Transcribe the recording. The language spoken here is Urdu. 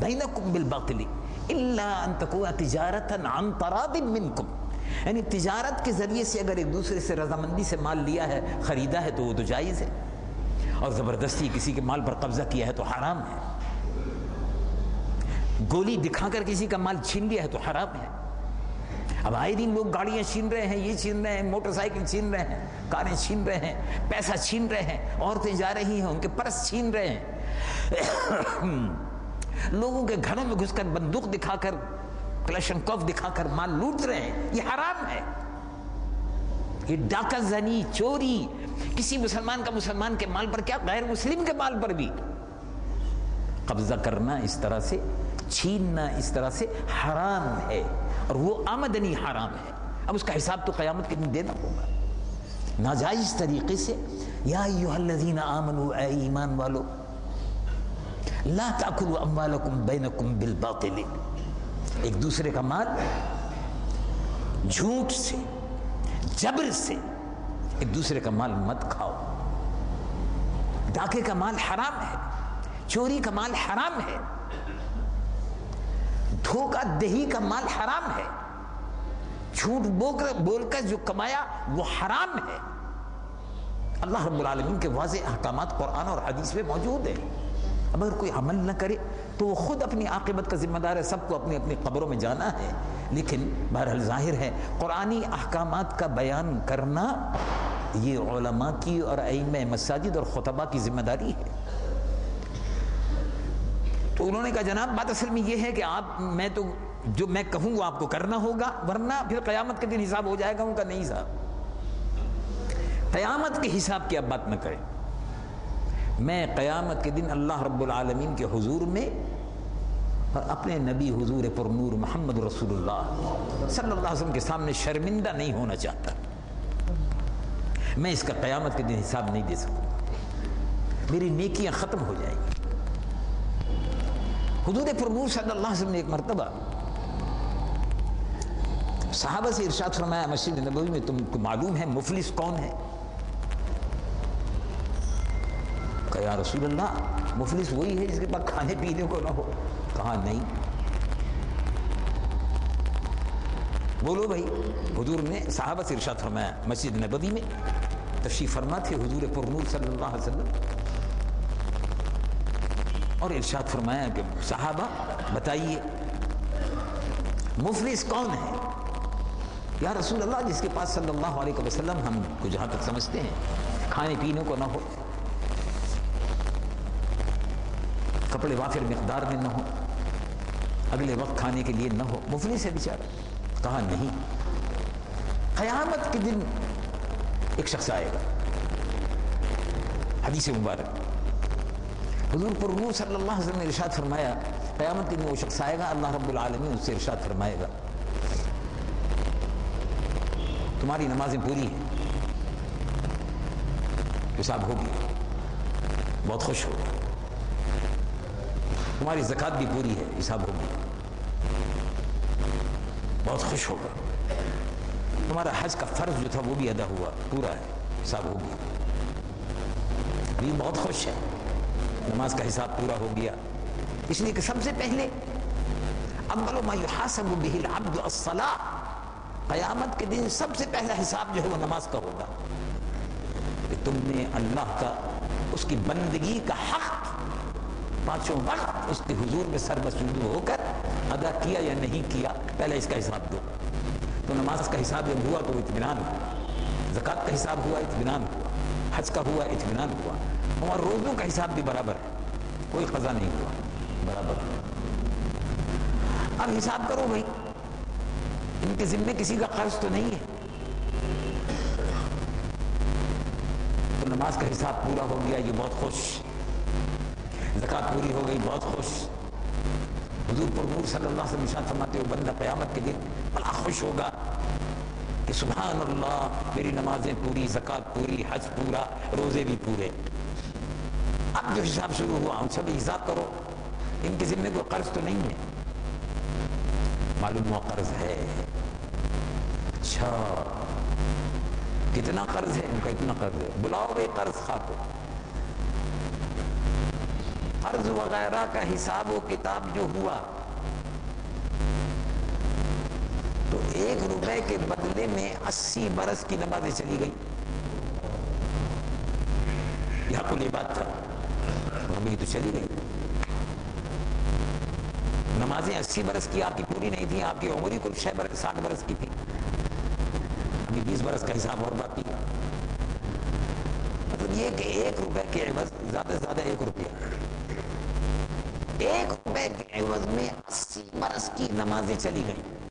بینکم بالباطل الا ان تکون تجارتا عن تراض منکم، یعنی تجارت کے ذریعے سے اگر ایک دوسرے سے رضامندی سے مال لیا ہے، خریدا ہے تو وہ تو جائز ہے، اور زبردستی کسی کے مال پر قبضہ کیا ہے تو حرام ہے، گولی دکھا کر کسی کا مال چھین لیا ہے تو حرام ہے۔ اب آئے دن لوگ گاڑیاں چھین رہے ہیں، یہ چھین رہے ہیں، موٹر سائیکل چھین رہے ہیں، کاریں چھین رہے ہیں، پیسہ چھین رہے ہیں، عورتیں جا رہی ہیں ان کے پرس چھین رہے ہیں، لوگوں کے گھروں میں گھس کر بندوق دکھا کر، کلاشنکوف دکھا کر مال لوٹ رہے ہیں، یہ حرام ہے۔ یہ ڈاکہ زنی، چوری، کسی مسلمان کا مسلمان کے مال پر کیا، غیر مسلم کے مال پر بھی قبضہ کرنا، اس طرح سے چھیننا اس طرح سے حرام ہے، اور وہ آمدنی حرام ہے۔ اب اس کا حساب تو قیامت کے دن دینا ہوگا ناجائز طریقے سے۔ یا ایھا الذین آمنوا، اے ایمان والو، لا تأکلوا اموالکم بینکم بالباطل، ایک دوسرے کا مال جھوٹ سے، جبر سے ایک دوسرے کا مال مت کھاؤ۔ ڈاکے کا مال حرام ہے، چوری کا مال حرام ہے، دھوکہ دہی کا مال حرام ہے، جھوٹ بول کر جو کمایا وہ حرام ہے۔ اللہ رب العالمین کے واضح احکامات قرآن اور حدیث میں موجود ہیں۔ اب اگر کوئی عمل نہ کرے تو وہ خود اپنی عاقبت کا ذمہ دار ہے، سب کو اپنی اپنی قبروں میں جانا ہے، لیکن بہرحال ظاہر ہے قرآنی احکامات کا بیان کرنا یہ علماء کی اور ائمہ مساجد اور خطباء کی ذمہ داری ہے۔ تو انہوں نے کہا جناب بات اصل میں یہ ہے کہ میں تو جو میں کہوں وہ آپ کو کرنا ہوگا، ورنہ پھر قیامت کے دن حساب ہو جائے گا۔ ان کا نہیں صاحب، قیامت کے حساب کی اب بات نہ کریں، میں قیامت کے دن اللہ رب العالمین کے حضور میں اور اپنے نبی حضور پر نور محمد رسول اللہ صلی اللہ علیہ وسلم کے سامنے شرمندہ نہیں ہونا چاہتا۔ میں اس کا قیامت کے دن حساب نہیں دے سکتا، میری نیکیاں ختم ہو جائیں گی۔ حضور پر نور صلی اللہ علیہ وسلم نے ایک مرتبہ صحابہ سے ارشاد فرمایا مسجد نبوی میں، تم کو معلوم ہے مفلس کون ہے؟ کہا یا رسول اللہ مفلس وہی ہے جس کے پاس کھانے پینے کو نہ ہو۔ کہا نہیں، بولو بھائی۔ حضور نے صحابہ سے ارشاد فرمایا مسجد نبوی میں، تشریف فرما تھے حضور پر نور صلی اللہ علیہ وسلم، اور ارشاد فرمایا کہ صحابہ بتائیے مفلس کون ہے؟ یا رسول اللہ جس کے پاس صلی اللہ علیہ وسلم ہم کو جہاں تک سمجھتے ہیں کھانے پینے کو نہ ہو، کپڑے وافر مقدار میں نہ ہو، اگلے وقت کھانے کے لیے نہ ہو، مفلس ہے بیچارہ۔ کہا نہیں، قیامت کے دن ایک شخص آئے گا، حدیث مبارک حضور پر نور صلی اللہ علیہ وسلم نے ارشاد فرمایا قیامت کے دن وہ شخص آئے گا، اللہ رب العالمین اس سے ارشاد فرمائے گا تمہاری نمازیں پوری ہیں، حساب ہوگی، بہت خوش ہو، تمہاری زکوٰۃ بھی پوری ہے، حساب ہوگی، بہت خوش ہوگا، تمہارا حج کا فرض جو تھا وہ بھی ادا ہوا، پورا ہے، حساب ہوگی، بھی بہت خوش ہے، نماز کا حساب پورا ہو گیا۔ اس لیے کہ سب سے پہلے اول ما یحاسب به العبد الصلاۃ، قیامت کے دن سب سے پہلا حساب جو ہے وہ نماز کا ہوگا، کہ تم نے اللہ کا، اس کی بندگی کا حق پانچوں وقت اس کے حضور میں سر مسجود ہو کر ادا کیا یا نہیں کیا، پہلے اس کا حساب دو۔ تو نماز کا حساب جب ہوا تو اطمینان ہوا، زکوٰۃ کا حساب ہوا اطمینان ہوا، حج کا ہوا اطمینان ہوا، اور روزوں کا حساب بھی برابر ہے، کوئی قضا نہیں ہوا، برابر۔ اب حساب کرو بھائی، ان کے ذمے کسی کا قرض تو نہیں ہے، تو نماز کا حساب پورا ہو گیا، یہ بہت خوش، زکوٰۃ پوری ہو گئی، بہت خوش۔ حضور پر نور صلی اللہ علیہ وسلم ارشاد فرماتے ہو بندہ قیامت کے دن بڑا خوش ہوگا کہ سبحان اللہ میری نمازیں پوری، زکوٰۃ پوری، حج پورا، روزے بھی پورے۔ اب جو حساب شروع ہوا ان سب حساب کرو، ان کے ذمے کوئی قرض تو نہیں ہے، معلوم ہوا قرض ہے۔ اچھا کتنا قرض ہے؟ ان کا اتنا قرض ہے، بلاؤ گے قرض خواہ کو، قرض وغیرہ کا حساب و کتاب جو ہوا تو 1 روپے کے بدلے میں 80 برس کی نمازیں چلی گئی. یہاں کو نہیں بات تھا ابھی تو چلی گئی. نمازیں 80 برس کی آپ کی پوری نہیں تھی, آپ کی عمر ہی کل 60 برس کی تھی. ابھی 20 برس کا حساب اور باقی. مطلب یہ کہ 1 روپے کے عوض زیادہ سے زیادہ 1 روپیہ, 1 روپے کے عوض میں 80 برس کی نمازیں چلی گئیں.